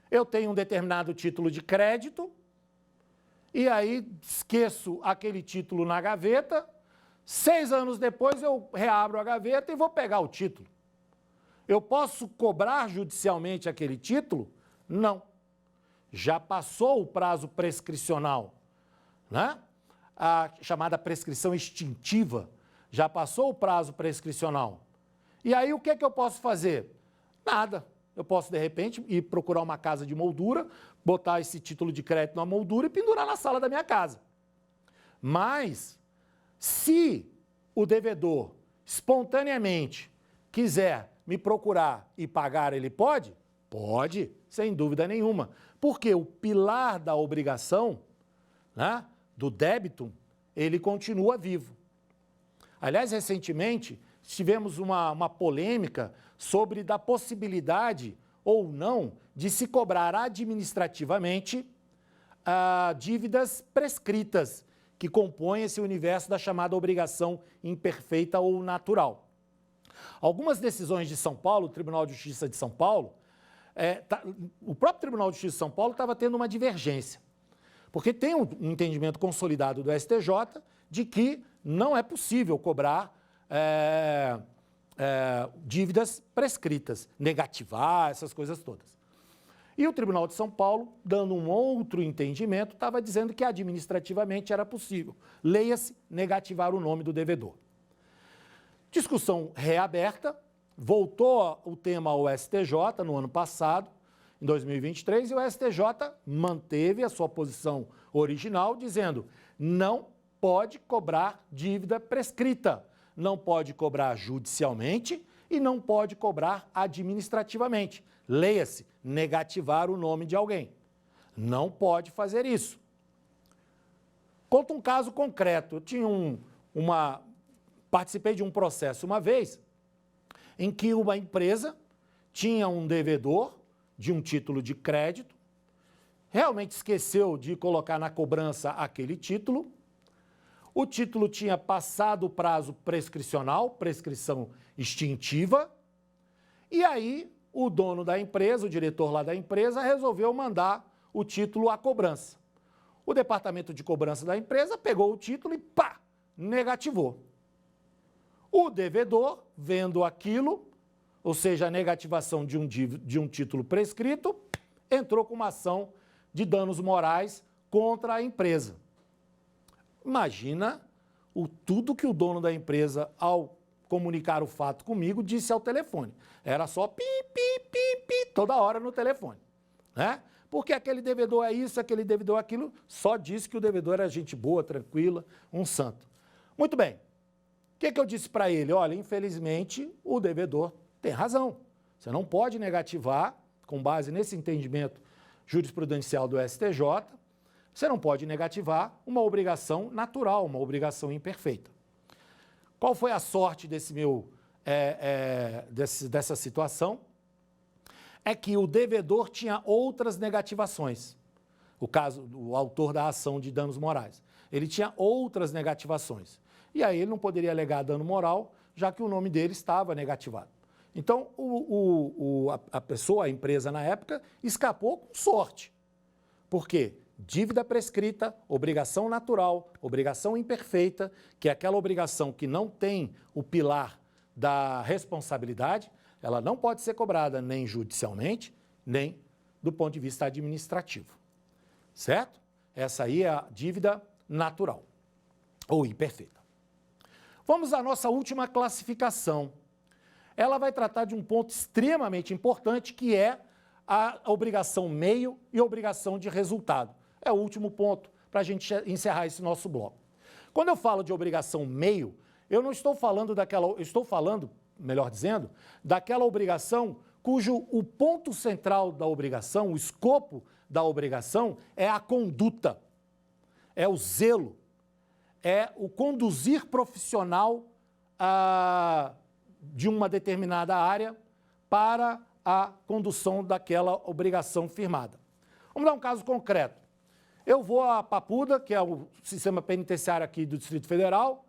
Eu tenho um determinado título de crédito e aí esqueço aquele título na gaveta, 6 anos depois eu reabro a gaveta e vou pegar o título. Eu posso cobrar judicialmente aquele título? Não. Já passou o prazo prescricional, né? A chamada prescrição extintiva, já passou o prazo prescricional. E aí o que é que eu posso fazer? Nada. Eu posso, de repente, ir procurar uma casa de moldura, botar esse título de crédito na moldura e pendurar na sala da minha casa. Mas, se o devedor espontaneamente quiser me procurar e pagar, ele pode? Pode, sem dúvida nenhuma. Porque o pilar da obrigação, né, do débito, ele continua vivo. Aliás, recentemente, tivemos uma polêmica sobre da possibilidade ou não de se cobrar administrativamente dívidas prescritas, que compõem esse universo da chamada obrigação imperfeita ou natural. Algumas decisões de São Paulo, o Tribunal de Justiça de São Paulo, o próprio Tribunal de Justiça de São Paulo estava tendo uma divergência, porque tem um entendimento consolidado do STJ de que não é possível cobrar dívidas prescritas, negativar, essas coisas todas. E o Tribunal de São Paulo, dando um outro entendimento, estava dizendo que administrativamente era possível. Leia-se, negativar o nome do devedor. Discussão reaberta, voltou o tema ao STJ no ano passado, em 2023, e o STJ manteve a sua posição original, dizendo não pode cobrar dívida prescrita, não pode cobrar judicialmente e não pode cobrar administrativamente. Leia-se, negativar o nome de alguém. Não pode fazer isso. Conta um caso concreto. Eu tinha participei de um processo uma vez em que uma empresa tinha um devedor de um título de crédito, realmente esqueceu de colocar na cobrança aquele título, o título tinha passado o prazo prescricional, prescrição extintiva, e aí o dono da empresa, o diretor lá da empresa, resolveu mandar o título à cobrança. O departamento de cobrança da empresa pegou o título e negativou. O devedor, vendo aquilo, ou seja, a negativação de um título prescrito, entrou com uma ação de danos morais contra a empresa. Imagina tudo que o dono da empresa, ao comunicar o fato comigo, disse ao telefone. Era só pi, pi, pi, pi, toda hora no telefone, né? Porque aquele devedor é isso, aquele devedor é aquilo, só disse que o devedor era gente boa, tranquila, um santo. Muito bem. O que eu disse para ele? Olha, infelizmente, o devedor tem razão. Você não pode negativar, com base nesse entendimento jurisprudencial do STJ, você não pode negativar uma obrigação natural, uma obrigação imperfeita. Qual foi a sorte dessa situação? É que o devedor tinha outras negativações. O autor da ação de danos morais. Ele tinha outras negativações. E aí ele não poderia alegar dano moral, já que o nome dele estava negativado. Então, a pessoa, a empresa na época, escapou com sorte. Por quê? Dívida prescrita, obrigação natural, obrigação imperfeita, que é aquela obrigação que não tem o pilar da responsabilidade, ela não pode ser cobrada nem judicialmente, nem do ponto de vista administrativo. Certo? Essa aí é a dívida natural ou imperfeita. Vamos à nossa última classificação. Ela vai tratar de um ponto extremamente importante, que é a obrigação meio e a obrigação de resultado. É o último ponto para a gente encerrar esse nosso bloco. Quando eu falo de obrigação meio, eu não estou falando estou falando, melhor dizendo, daquela obrigação cujo o ponto central da obrigação, o escopo da obrigação é a conduta, é o zelo, é o conduzir profissional de uma determinada área para a condução daquela obrigação firmada. Vamos dar um caso concreto. Eu vou a Papuda, que é o sistema penitenciário aqui do Distrito Federal,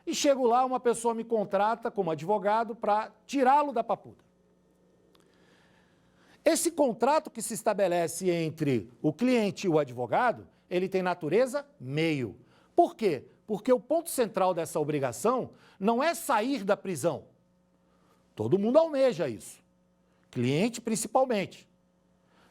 e chego lá, uma pessoa me contrata como advogado para tirá-lo da Papuda. Esse contrato que se estabelece entre o cliente e o advogado, ele tem natureza meio. Por quê? Porque o ponto central dessa obrigação não é sair da prisão. Todo mundo almeja isso, cliente principalmente.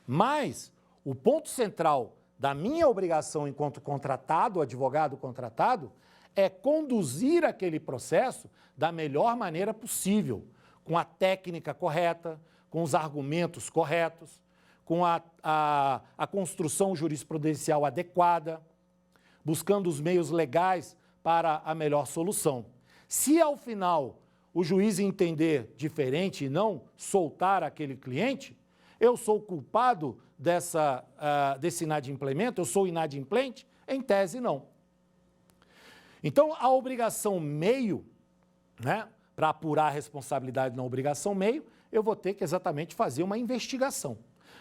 Mas o ponto central da minha obrigação enquanto contratado, advogado contratado, é conduzir aquele processo da melhor maneira possível, com a técnica correta, com os argumentos corretos, com a construção jurisprudencial adequada, buscando os meios legais para a melhor solução. Se ao final o juiz entender diferente e não soltar aquele cliente, eu sou culpado desse inadimplemento, eu sou inadimplente? Em tese, não. Então, a obrigação meio, né, para apurar a responsabilidade na obrigação meio, eu vou ter que exatamente fazer uma investigação.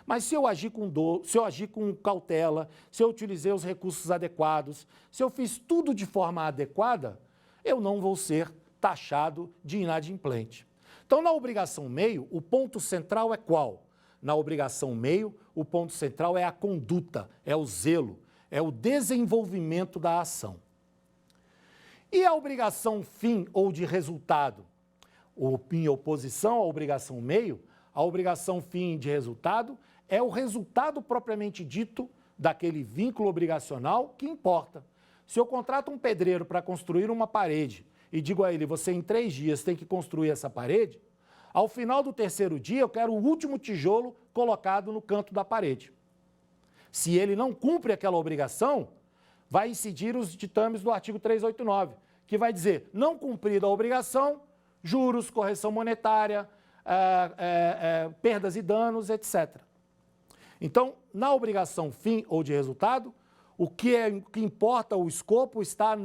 Mas se eu agir com cautela, se eu utilizei os recursos adequados, se eu fiz tudo de forma adequada, eu não vou ser taxado de inadimplente. Então, na obrigação meio, o ponto central é qual? Na obrigação meio, o ponto central é a conduta, é o zelo, é o desenvolvimento da ação. E a obrigação fim ou de resultado? Em oposição à obrigação meio, a obrigação fim de resultado é o resultado propriamente dito daquele vínculo obrigacional que importa. Se eu contrato um pedreiro para construir uma parede e digo a ele, você em 3 dias tem que construir essa parede, ao final do 3º dia eu quero o último tijolo colocado no canto da parede. Se ele não cumpre aquela obrigação, vai incidir os ditames do artigo 389, que vai dizer, não cumprida a obrigação, juros, correção monetária, perdas e danos, etc. Então, na obrigação fim ou de resultado, o que importa, o escopo, está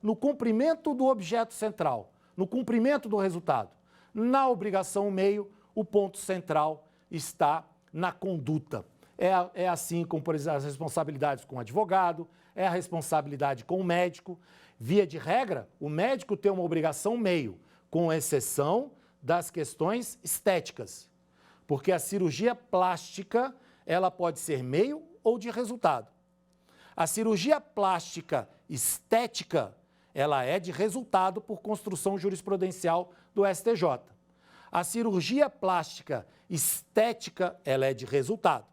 no cumprimento do objeto central, no cumprimento do resultado. Na obrigação meio, o ponto central está na conduta. É assim como, por exemplo, as responsabilidades com o advogado, é a responsabilidade com o médico. Via de regra, o médico tem uma obrigação meio, com exceção das questões estéticas. Porque a cirurgia plástica, ela pode ser meio ou de resultado. A cirurgia plástica estética, ela é de resultado por construção jurisprudencial do STJ. A cirurgia plástica estética, ela é de resultado.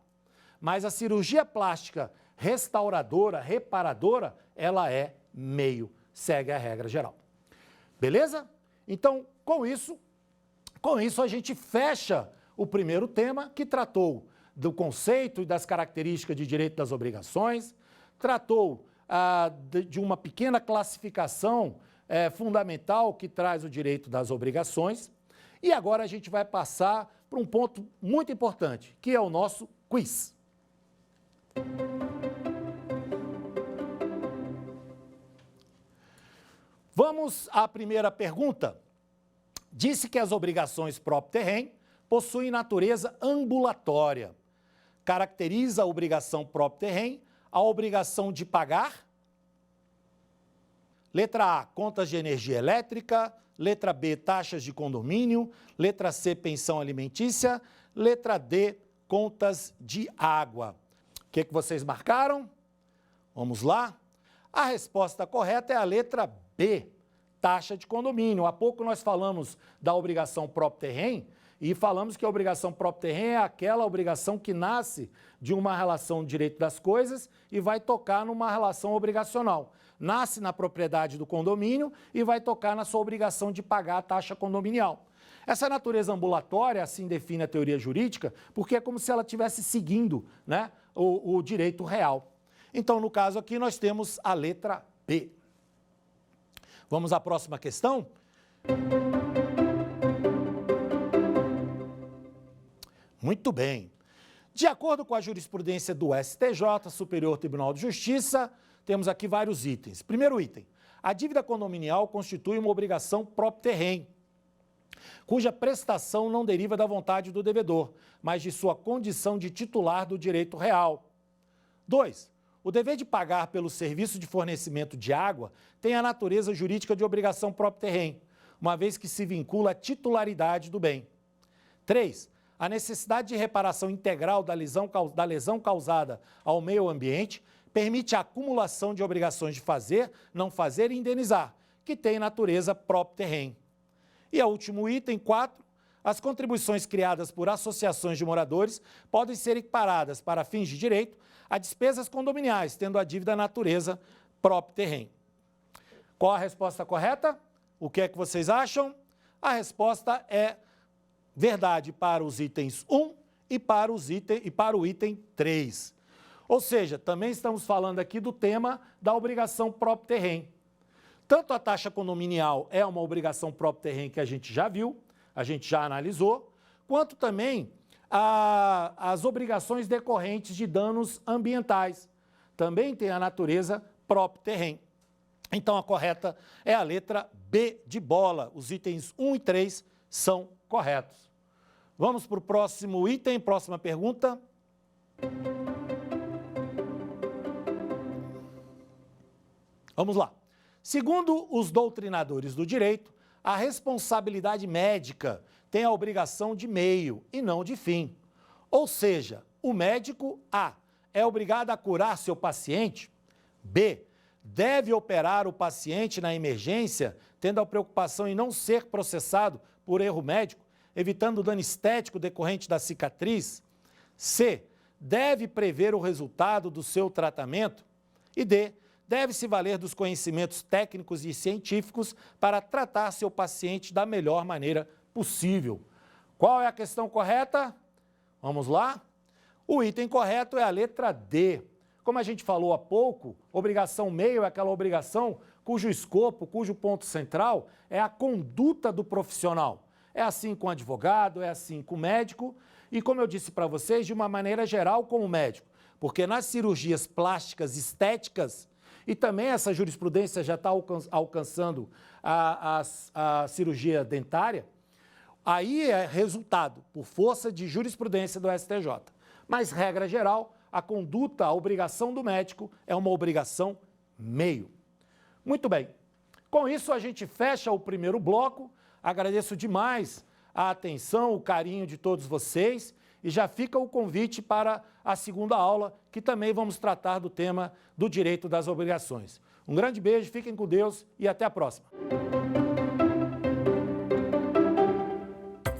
Mas a cirurgia plástica restauradora, reparadora, ela é meio, segue a regra geral. Beleza? Então, com isso a gente fecha o primeiro tema, que tratou do conceito e das características de direito das obrigações, tratou de uma pequena classificação fundamental que traz o direito das obrigações, e agora a gente vai passar para um ponto muito importante, que é o nosso quiz. Vamos à primeira pergunta. Disse que as obrigações proprio terreno possuem natureza ambulatória. Caracteriza a obrigação proprio terreno a obrigação de pagar? Letra A, contas de energia elétrica. Letra B, taxas de condomínio. Letra C, pensão alimentícia. Letra D, contas de água. O que vocês marcaram? Vamos lá. A resposta correta é a letra B, taxa de condomínio. Há pouco nós falamos da obrigação próprio terreno e falamos que a obrigação próprio terreno é aquela obrigação que nasce de uma relação de direito das coisas e vai tocar numa relação obrigacional. Nasce na propriedade do condomínio e vai tocar na sua obrigação de pagar a taxa condominial. Essa natureza ambulatória, assim define a teoria jurídica, porque é como se ela estivesse seguindo, né, o direito real. Então, no caso aqui, nós temos a letra B. Vamos à próxima questão? Muito bem. De acordo com a jurisprudência do STJ, Superior Tribunal de Justiça, temos aqui vários itens. Primeiro item, a dívida condominial constitui uma obrigação próprio terreno, cuja prestação não deriva da vontade do devedor, mas de sua condição de titular do direito real. 2. O dever de pagar pelo serviço de fornecimento de água tem a natureza jurídica de obrigação próprio terreno, uma vez que se vincula à titularidade do bem. 3. A necessidade de reparação integral da lesão causada ao meio ambiente permite a acumulação de obrigações de fazer, não fazer e indenizar, que tem natureza próprio terreno. E o último item, 4. As contribuições criadas por associações de moradores podem ser equiparadas para fins de direito a despesas condominiais, tendo a dívida natureza próprio terreno. Qual a resposta correta? O que é que vocês acham? A resposta é verdade para os itens 1 e para o item 3. Ou seja, também estamos falando aqui do tema da obrigação próprio terreno. Tanto a taxa condominial é uma obrigação próprio terreno que a gente já viu, a gente já analisou, quanto também as obrigações decorrentes de danos ambientais. Também tem a natureza próprio terreno. Então, a correta é a letra B de bola. Os itens 1 e 3 são corretos. Vamos para o próximo item, próxima pergunta. Vamos lá. Segundo os doutrinadores do direito, a responsabilidade médica tem a obrigação de meio e não de fim. Ou seja, o médico A é obrigado a curar seu paciente, B deve operar o paciente na emergência, tendo a preocupação em não ser processado por erro médico, evitando o dano estético decorrente da cicatriz, C deve prever o resultado do seu tratamento e D deve se valer dos conhecimentos técnicos e científicos para tratar seu paciente da melhor maneira possível. Qual é a questão correta? Vamos lá? O item correto é a letra D. Como a gente falou há pouco, obrigação meio é aquela obrigação cujo escopo, cujo ponto central é a conduta do profissional. É assim com o advogado, é assim com o médico e, como eu disse para vocês, de uma maneira geral com o médico. Porque nas cirurgias plásticas estéticas, e também essa jurisprudência já está alcançando a cirurgia dentária, aí é resultado por força de jurisprudência do STJ. Mas, regra geral, a conduta, a obrigação do médico é uma obrigação meio. Muito bem. Com isso, a gente fecha o primeiro bloco. Agradeço demais a atenção, o carinho de todos vocês e já fica o convite para a segunda aula, que também vamos tratar do tema do direito das obrigações. Um grande beijo, fiquem com Deus e até a próxima.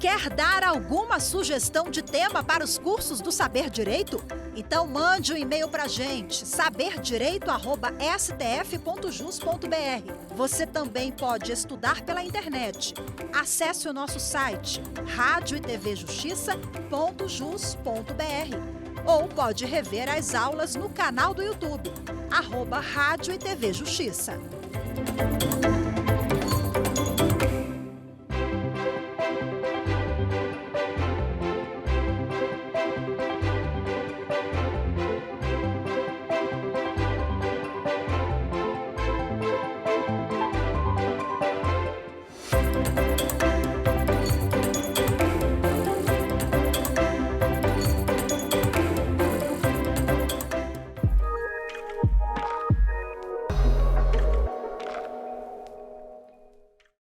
Quer dar alguma sugestão de tema para os cursos do Saber Direito? Então mande um e-mail para a gente, saberdireito@stf.jus.br. Você também pode estudar pela internet. Acesse o nosso site radioetvjustiça.jus.br ou pode rever as aulas no canal do YouTube, @Rádio e TV Justiça.